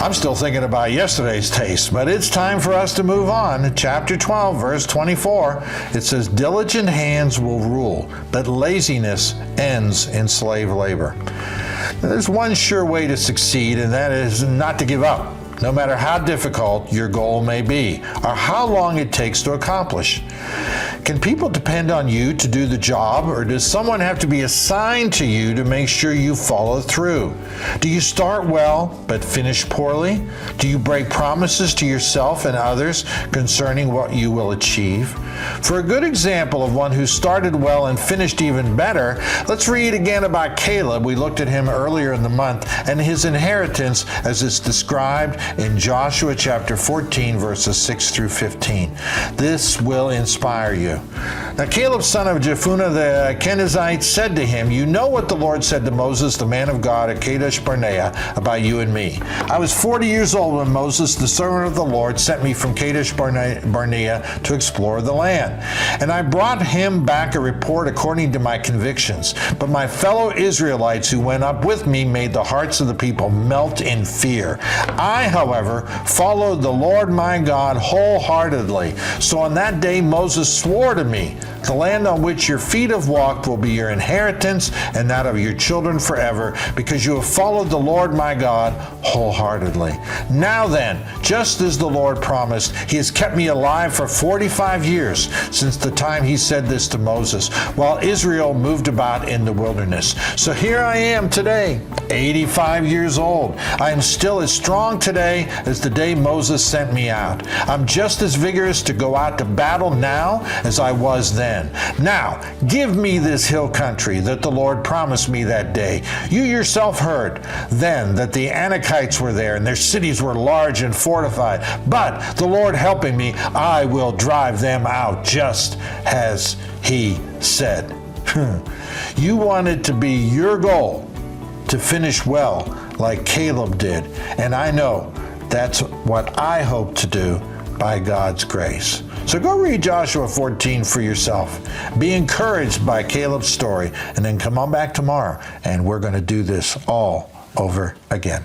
I'm still thinking about yesterday's taste, but it's time for us to move on. Chapter 12, verse 24, it says, "Diligent hands will rule, but laziness ends in slave labor." Now, there's one sure way to succeed, and that is not to give up, no matter how difficult your goal may be, or how long it takes to accomplish. Can people depend on you to do the job, or does someone have to be assigned to you to make sure you follow through? Do you start well but finish poorly? Do you break promises to yourself and others concerning what you will achieve? For a good example of one who started well and finished even better, let's read again about Caleb. We looked at him earlier in the month, and his inheritance as it's described in Joshua chapter 14, verses 6 through 15. This will inspire you. Now Caleb, son of Jephunneh the Kenizzite, said to him, "You know what the Lord said to Moses, the man of God, at Kadesh Barnea, about you and me. I was 40 years old when Moses, the servant of the Lord, sent me from Kadesh Barnea to explore the land. And I brought him back a report according to my convictions. But my fellow Israelites who went up with me made the hearts of the people melt in fear. I, however, followed the Lord my God wholeheartedly. So on that day Moses swore to me, the land on which your feet have walked will be your inheritance and that of your children forever, because you have followed the Lord my God wholeheartedly. Now then, just as the Lord promised, he has kept me alive for 45 years since the time he said this to Moses, while Israel moved about in the wilderness. So here I am today, 85 years old. I am still as strong today as the day Moses sent me out. I'm just as vigorous to go out to battle now as I was then. Now, give me this hill country that the Lord promised me that day. You yourself heard then that the Anakites were there, and their cities were large and fortified. But the Lord helping me, I will drive them out, just as he said." You want it to be your goal to finish well like Caleb did, and I know that's what I hope to do by God's grace. So go read Joshua 14 for yourself. Be encouraged by Caleb's story, and then come on back tomorrow, and we're going to do this all over again.